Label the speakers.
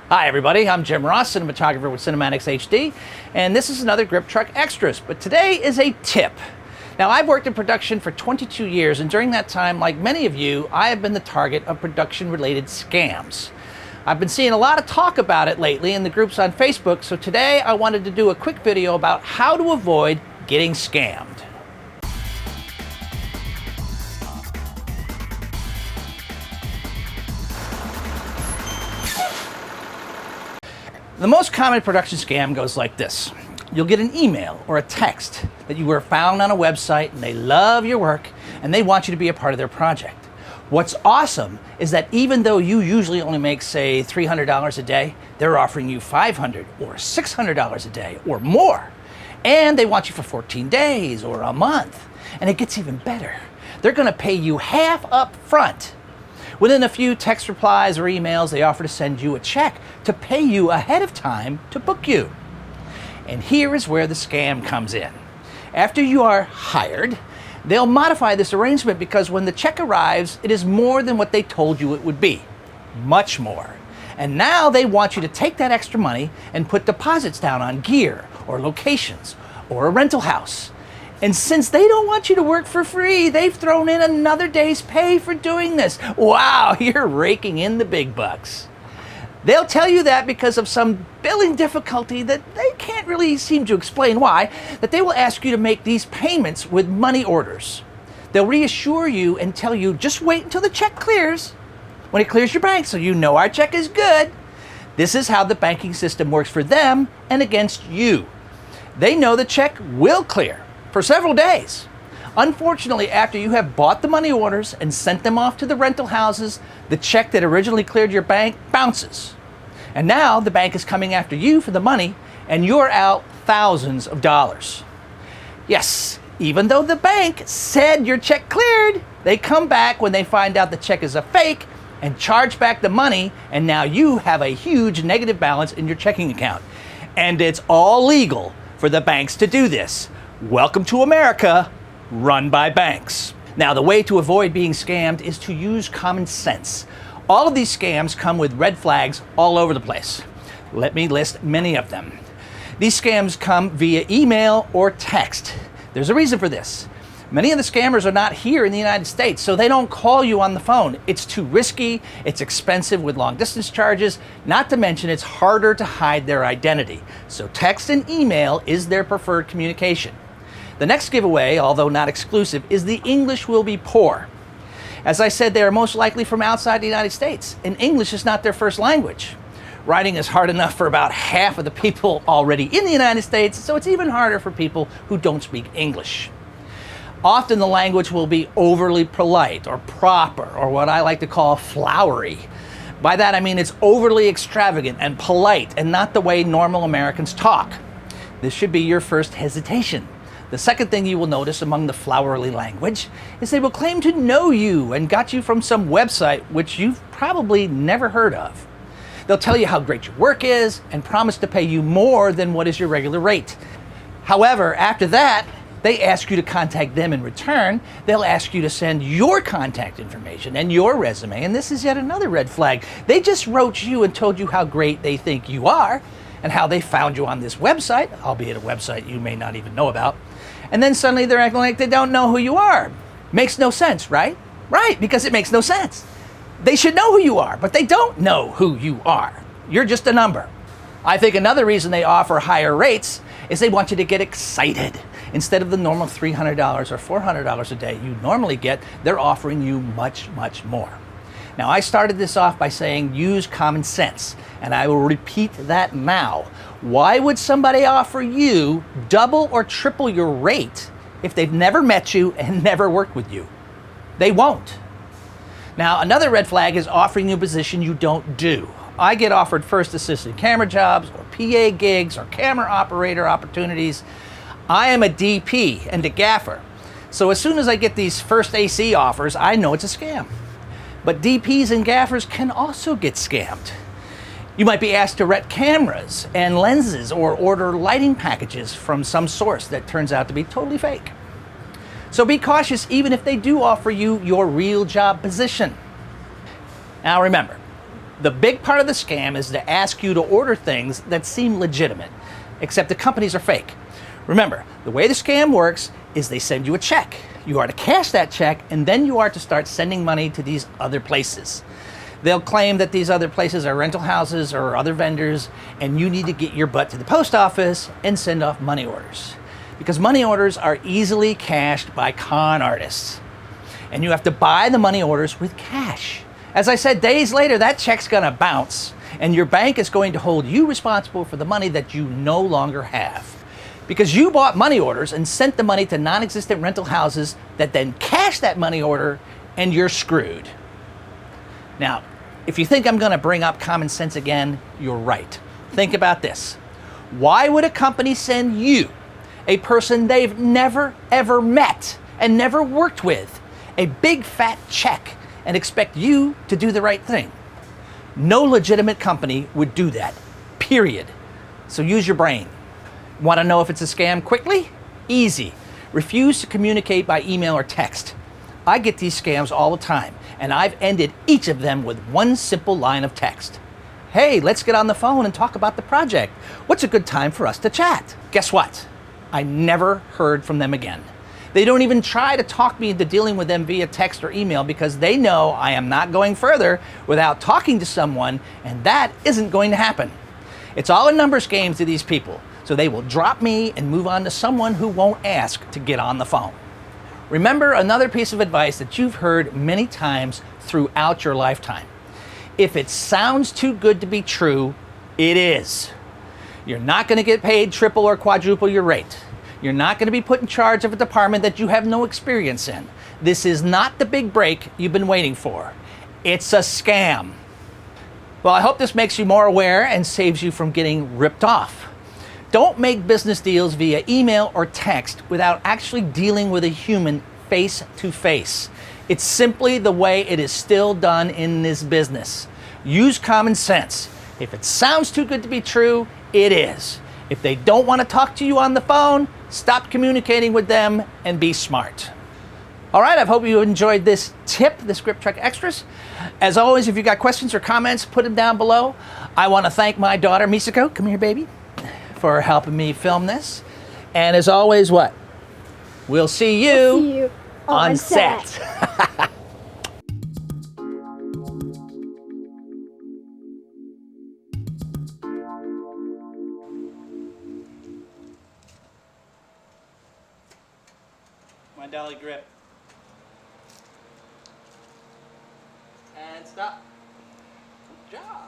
Speaker 1: Hi everybody, I'm Jim Ross, cinematographer with Cinematics HD, and this is another Grip Truck Extras, but today is a tip. Now, I've worked in production for 22 years, and during that time, like many of you, I have been the target of production-related scams. I've been seeing a lot of talk about it lately in the groups on Facebook, so today I wanted to do a quick video about how to avoid getting scammed. The most common production scam goes like this. You'll get an email or a text that you were found on a website and they love your work and they want you to be a part of their project. What's awesome is that even though you usually only make, say, $300 a day, they're offering you $500 or $600 a day or more. And they want you for 14 days or a month. And it gets even better. They're going to pay you half up front. Within a few text replies or emails, they offer to send you a check to pay you ahead of time to book you. And here is where the scam comes in. After you are hired, they'll modify this arrangement because when the check arrives, it is more than what they told you it would be. Much more. And now they want you to take that extra money and put deposits down on gear or locations or a rental house. And since they don't want you to work for free, they've thrown in another day's pay for doing this. Wow, you're raking in the big bucks. They'll tell you that because of some billing difficulty that they can't really seem to explain why, that they will ask you to make these payments with money orders. They'll reassure you and tell you, just wait until the check clears. When it clears your bank, so you know our check is good. This is how the banking system works for them and against you. They know the check will clear for several days. Unfortunately, after you have bought the money orders and sent them off to the rental houses, the check that originally cleared your bank bounces. And now the bank is coming after you for the money and you're out thousands of dollars. Yes, even though the bank said your check cleared, they come back when they find out the check is a fake and charge back the money, and now you have a huge negative balance in your checking account. And it's all legal for the banks to do this. Welcome to America, run by banks. Now, the way to avoid being scammed is to use common sense. All of these scams come with red flags all over the place. Let me list many of them. These scams come via email or text. There's a reason for this. Many of the scammers are not here in the United States, so they don't call you on the phone. It's too risky, it's expensive with long distance charges, not to mention it's harder to hide their identity. So text and email is their preferred communication. The next giveaway, although not exclusive, is the English will be poor. As I said, they are most likely from outside the United States, and English is not their first language. Writing is hard enough for about half of the people already in the United States, so it's even harder for people who don't speak English. Often the language will be overly polite or proper, or what I like to call flowery. By that I mean it's overly extravagant and polite and not the way normal Americans talk. This should be your first hesitation. The second thing you will notice among the flowery language is they will claim to know you and got you from some website which you've probably never heard of. They'll tell you how great your work is and promise to pay you more than what is your regular rate. However, after that, they ask you to contact them in return. They'll ask you to send your contact information and your resume, and this is yet another red flag. They just wrote you and told you how great they think you are and how they found you on this website, albeit a website you may not even know about. And then suddenly they're acting like they don't know who you are. Makes no sense, right? Right, because it makes no sense. They should know who you are, but they don't know who you are. You're just a number. I think another reason they offer higher rates is they want you to get excited. Instead of the normal $300 or $400 a day you normally get, they're offering you much, much more. Now, I started this off by saying use common sense, and I will repeat that now. Why would somebody offer you double or triple your rate if they've never met you and never worked with you? They won't. Now, another red flag is offering you a position you don't do. I get offered first assistant camera jobs or PA gigs or camera operator opportunities. I am a DP and a gaffer. So as soon as I get these first AC offers, I know it's a scam. But DPs and gaffers can also get scammed. You might be asked to rent cameras and lenses or order lighting packages from some source that turns out to be totally fake. So be cautious even if they do offer you your real job position. Now remember, The big part of the scam is to ask you to order things that seem legitimate, except the companies are fake. Remember, the way the scam works is they send you a check. You are to cash that check, and then you are to start sending money to these other places. They'll claim that these other places are rental houses or other vendors, and you need to get your butt to the post office and send off money orders. Because money orders are easily cashed by con artists. And you have to buy the money orders with cash. As I said, days later, that check's gonna bounce, and your bank is going to hold you responsible for the money that you no longer have. Because you bought money orders and sent the money to non-existent rental houses that then cashed that money order, and you're screwed. Now, if you think I'm gonna bring up common sense again, you're right. Think about this. Why would a company send you, a person they've never ever met and never worked with, a big fat check and expect you to do the right thing? No legitimate company would do that, period. So use your brain. Want to know if it's a scam quickly? Easy. Refuse to communicate by email or text. I get these scams all the time, and I've ended each of them with one simple line of text. Hey, let's get on the phone and talk about the project. What's a good time for us to chat? Guess what? I never heard from them again. They don't even try to talk me into dealing with them via text or email because they know I am not going further without talking to someone, and that isn't going to happen. It's all a numbers game to these people, so they will drop me and move on to someone who won't ask to get on the phone. Remember another piece of advice that you've heard many times throughout your lifetime. If it sounds too good to be true, it is. You're not going to get paid triple or quadruple your rate. You're not going to be put in charge of a department that you have no experience in. This is not the big break you've been waiting for. It's a scam. Well, I hope this makes you more aware and saves you from getting ripped off. Don't make business deals via email or text without actually dealing with a human face to face. It's simply the way it is still done in this business. Use common sense. If it sounds too good to be true, it is. If they don't want to talk to you on the phone, stop communicating with them and be smart. All right, I hope you enjoyed this tip, the Script Truck Extras. As always, if you got questions or comments, put them down below. I want to thank my daughter, Misako, come here, baby, for helping me film this. And as always, what? We'll see you on set. My dolly grip. And stop. Good job.